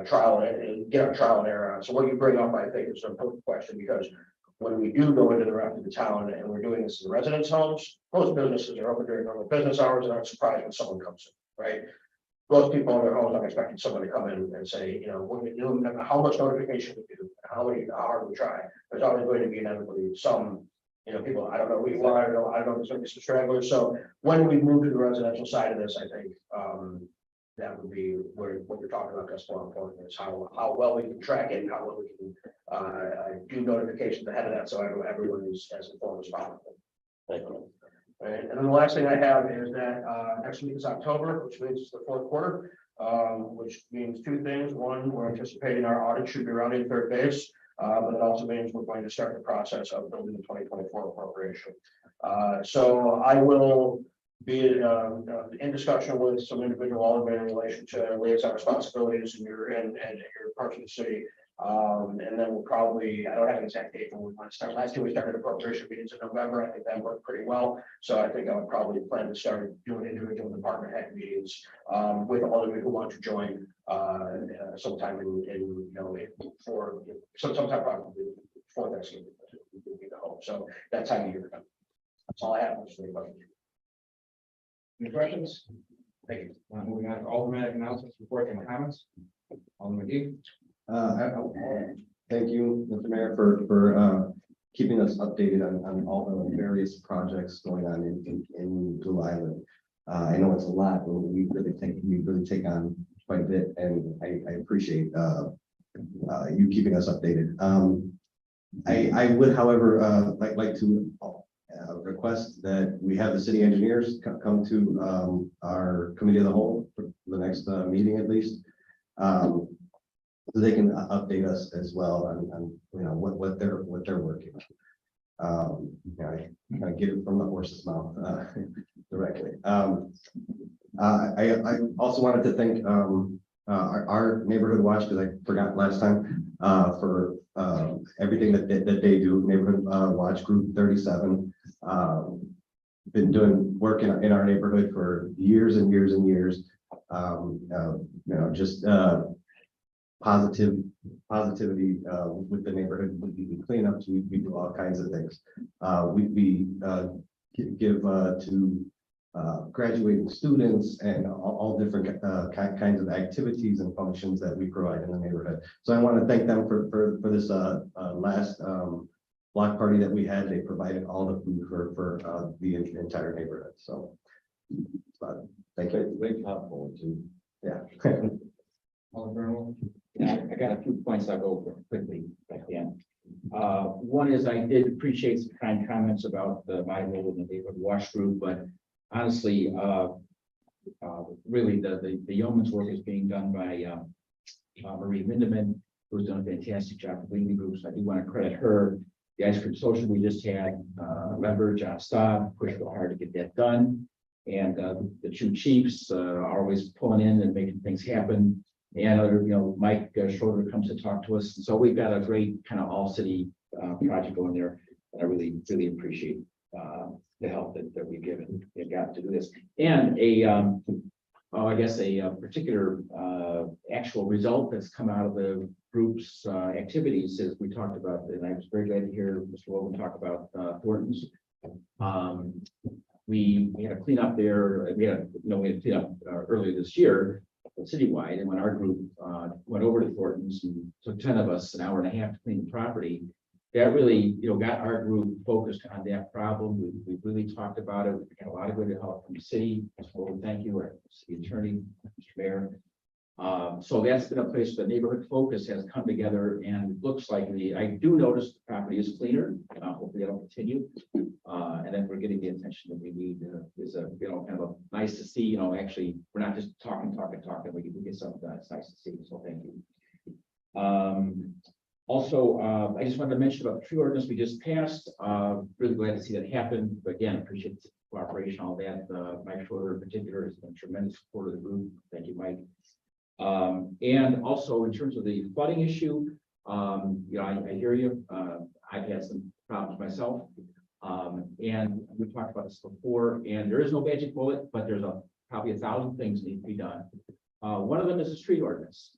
trial and get our trial and error on. So what you bring up, I think, is an important question because when we do go into the rest of the town and we're doing this in residence homes, most businesses are open during normal business hours and aren't surprised when someone comes in, right? Most people in their homes are expecting someone to come in and say, you know, what we do, how much notification we do, how hard we try. There's always going to be inevitably some, people, I don't know who you are, I don't know, there's going to be some stragglers. So when we move to the residential side of this, I think that would be where what you're talking about, that's more important is how well we can track it, and how well we can do notifications ahead of that, so everyone is as informed as possible. Thank you. Right. And then the last thing I have is that next week is October, which means it's the fourth quarter, which means two things. One, we're anticipating our audit should be running third base, but it also means we're going to start the process of building the 2024 appropriation. So I will be in discussion with some individual aldermen in relation to liaison responsibilities and your parts of the city. And then we'll probably, I don't have an exact date when we want to start. Last year, we started appropriation meetings in November. I think that worked pretty well. So I think I would probably plan to start doing individual department head meetings with all of you who want to join sometime sometime probably before Thanksgiving. Would be the hope. So that time of year. That's all I have. Any questions? Thank you. Moving on to automatic announcements, reports and comments. Alderman McGee. Thank you, Mr. Mayor, for keeping us updated on all the various projects going on in Blue Island. I know it's a lot, but we really take on quite a bit, and I appreciate you keeping us updated. I would, however, like to request that we have the city engineers come to our committee of the whole for the next meeting at least. So they can update us as well on what they're working on. I kind of get it from the horse's mouth directly. I also wanted to thank our neighborhood watch, because I forgot last time, for everything that they do. Neighborhood Watch Group 37 been doing work in our neighborhood for years and years and years. Just positivity with the neighborhood. We clean up, we do all kinds of things. We give to graduating students and all different kinds of activities and functions that we provide in the neighborhood. So I want to thank them for this last block party that we had. They provided all the food for the entire neighborhood. So thank you. Great popcorn too. Yeah. Alderman Yeah, I got a few points I'll go over quickly at the end. One is I did appreciate some kind comments about my role in the neighborhood watch group, but honestly, really the yeoman's work is being done by Marie Mindeman, who's done a fantastic job with leading groups. I do want to credit her. The ice cream social we just had, member John Staub pushed real hard to get that done. And the two chiefs are always pulling in and making things happen. And Mike Schroeder comes to talk to us. So we've got a great kind of all city project going there. And I really appreciate the help that we've got to do this. And I guess a particular actual result that's come out of the group's activities is we talked about, and I was very glad to hear Mr. Logan talk about Thornton's. We had a cleanup there. We had a cleanup earlier this year, citywide, and when our group went over to Thornton's and took 10 of us an hour and a half to clean the property, that really got our group focused on that problem. We really talked about it. We got a lot of good help from the city. So thank you, our city attorney, Mr. Mayor. So that's been a place where the neighborhood focus has come together, and it looks like I do notice the property is cleaner. Hopefully that'll continue. And then we're getting the attention that we need is kind of nice to see, actually, we're not just talking. We get something done. It's nice to see. So thank you. Also, I just wanted to mention about the tree ordinance we just passed. Really glad to see that happen. But again, appreciate the cooperation, all that. Mike Schroeder in particular has been a tremendous support of the group. Thank you, Mike. And also in terms of the flooding issue, I hear you. I've had some problems myself. And we talked about this before, and there is no magic bullet, but there's probably 1,000 things that need to be done. One of them is a tree ordinance.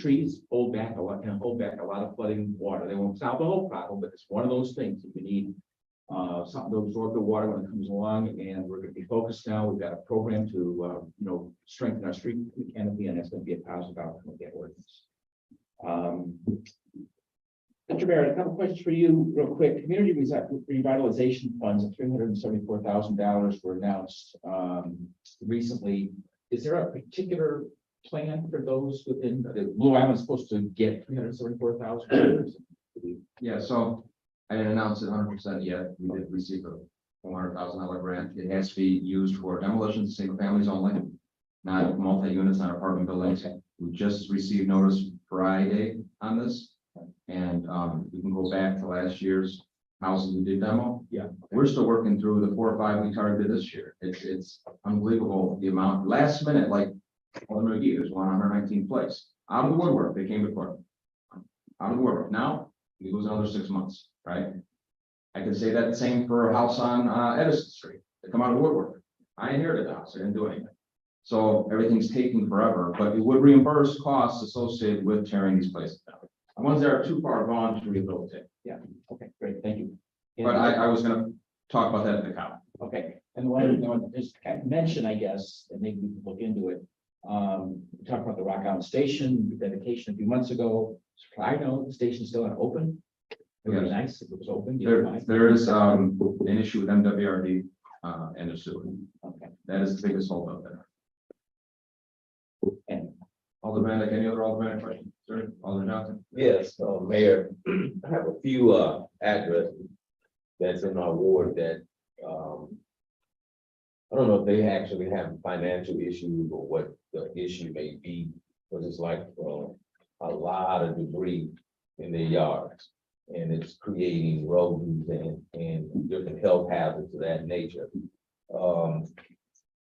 Trees hold back a lot of flooding water. They won't solve the whole problem, but it's one of those things that we need something to absorb the water when it comes along, and we're going to be focused now. We've got a program to strengthen our street canopy, and that's going to be a positive outcome of that ordinance. Mr. Barrett, a couple questions for you real quick. Community revitalization funds of $374,000 were announced recently. Is there a particular plan for those within the Blue Island supposed to get $374,000? Yeah, so I didn't announce it 100% yet. We did receive a $400,000 grant. It has to be used for demolition, single families only, not multi-units, not apartment buildings. We just received notice Friday on this. And we can go back to last year's houses we did demo. Yeah. We're still working through the 4 or 5 we targeted this year. It's unbelievable the amount last minute, like Alderman McGee, there's one on 119th place. Out of the woodwork, they came before. out of the woodwork. Now, we lose another 6 months, right? I can say that same for a house on Edison Street, they come out of the woodwork. I inherited the house, I didn't do anything. So everything's taking forever, but it would reimburse costs associated with tearing these places down. The ones that are too far gone to rehabilitate. Okay, great, thank you. But I was gonna talk about that at the county. Okay, and the one, just kind of mention, I guess, and maybe we can look into it. We talked about the Rock Island Station dedication a few months ago. I know the station's still open. It would be Yes. nice if it was open. You don't mind? There is an issue with MWRD and the sewer. Okay, That is the biggest holdup there. and Alderman, like any other Alderman question, sir, Alderman Johnson? Yes, Mayor, I have a few addresses that's in our ward that I don't know if they actually have financial issues or what the issue may be, but it's like a lot of debris in their yards. And it's creating rodents and different health hazards of that nature.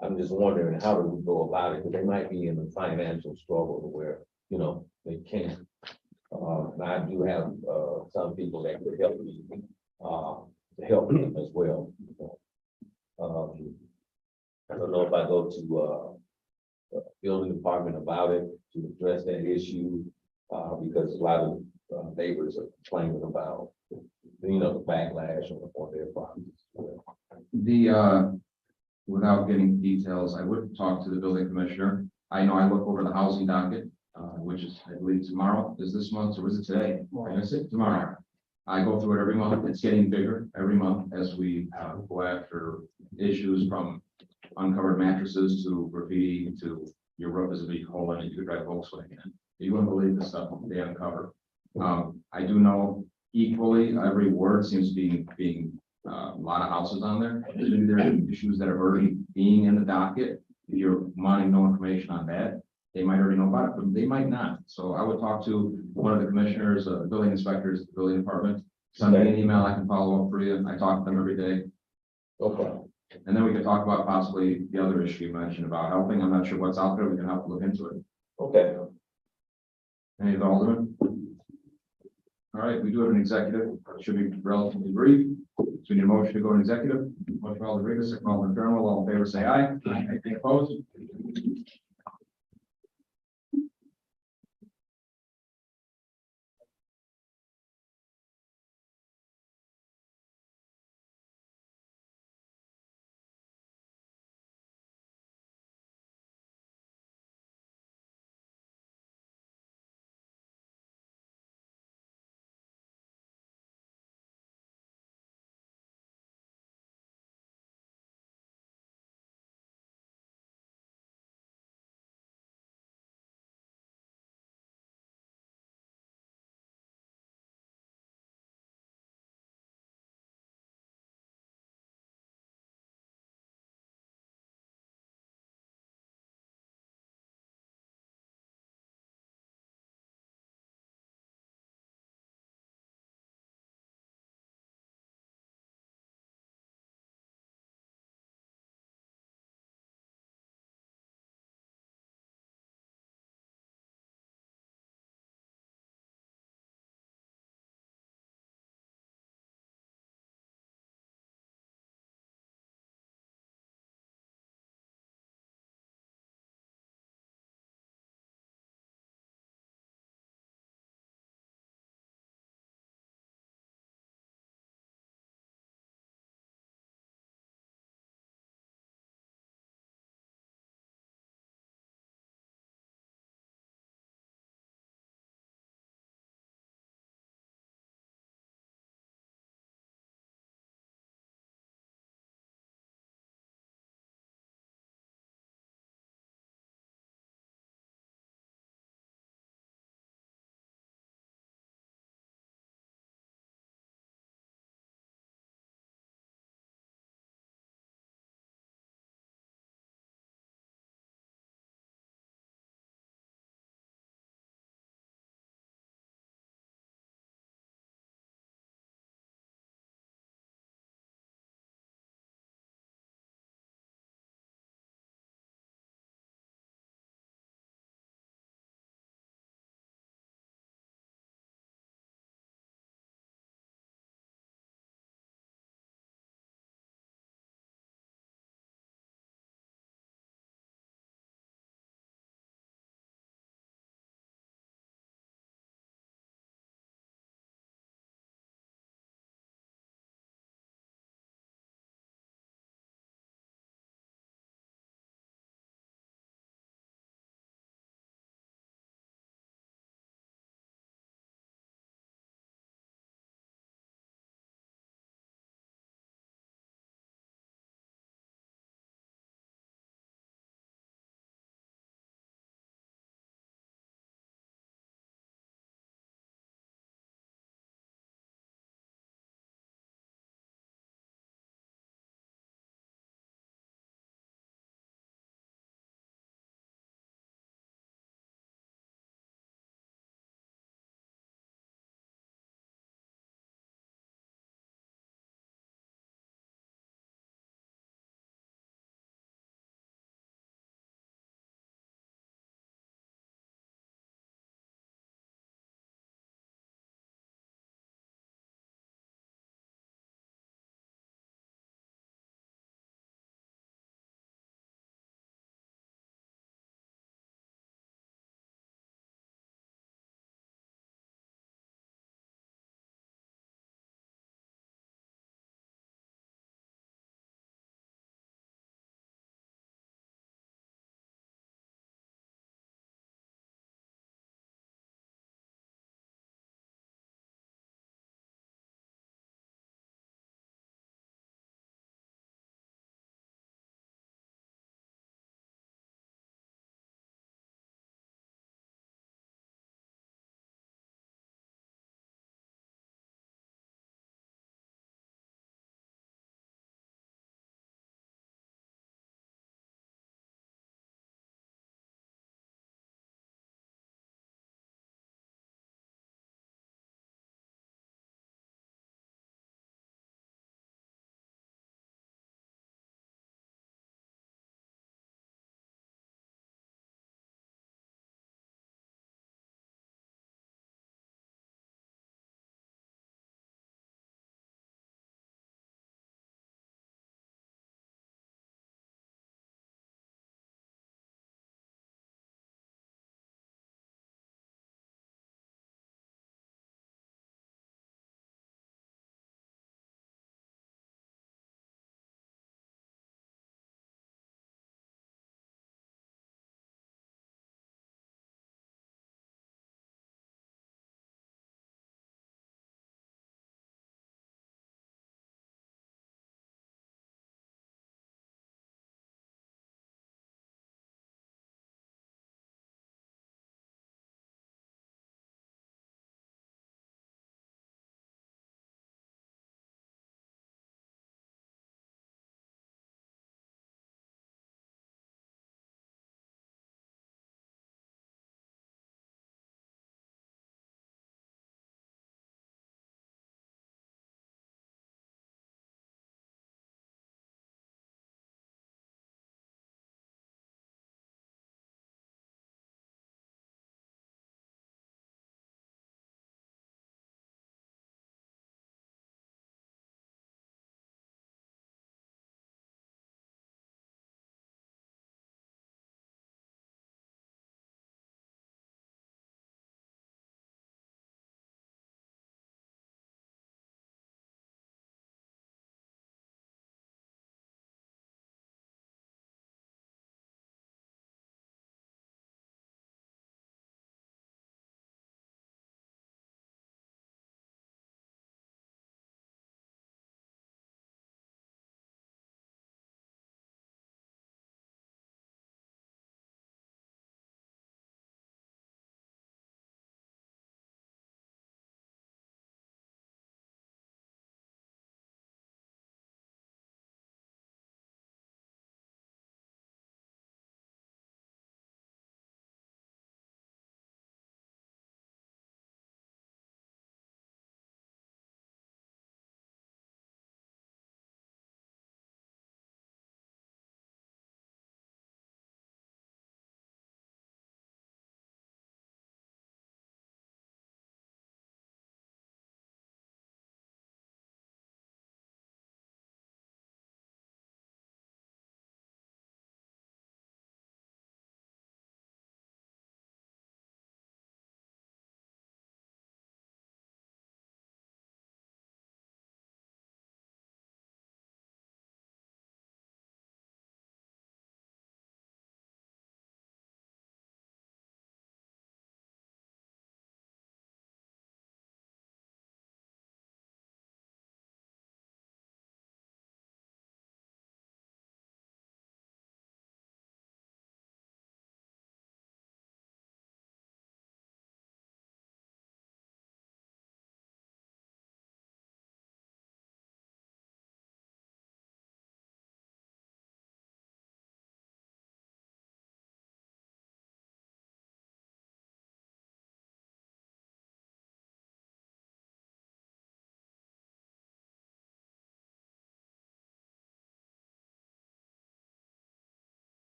I'm just wondering, how do we go about it? Because they might be in a financial struggle where, you know, they can't. And I do have some people that could help me to help them as well. I don't know if I go to building department about it to address that issue, because a lot of neighbors are complaining about, you know, the backlash on their properties. Without getting details, I would talk to the building commissioner. I know I look over the housing docket, which is, I believe tomorrow, is this month, or is it today? I guess it tomorrow. I go through it every month. It's getting bigger every month as we go after issues from uncovered mattresses to graffiti to your roof is a big hole in it, you could drive Volkswagen in. You wouldn't believe the stuff they uncover. I do know equally, every ward seems to be being a lot of houses on there. Maybe there are issues that are already being in the docket. If you're wanting no information on that, they might already know about it, but they might not. So I would talk to one of the commissioners, building inspectors, the building department. Send me an email, I can follow up for you. I talk to them every day. Okay. And then we can talk about possibly the other issue you mentioned about helping. I'm not sure what's out there. We can help look into it. Okay. Any of the aldermen? All right, we do have an executive. It should be relatively brief. So we need a motion to go in executive. Motion by Alderman Rodriguez, second by Alderman Fairwell. All in favor, say aye. Aye. Any opposed?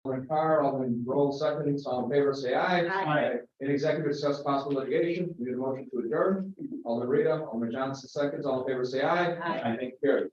Alderman Carr, Alderman Roll, seconds, all in favor, say aye. Aye. In executive, discuss possible litigation, we need a motion to adjourn. Alderman Rita, Alderman Johnson, seconds, all in favor, say aye. Aye. Thank you, carried.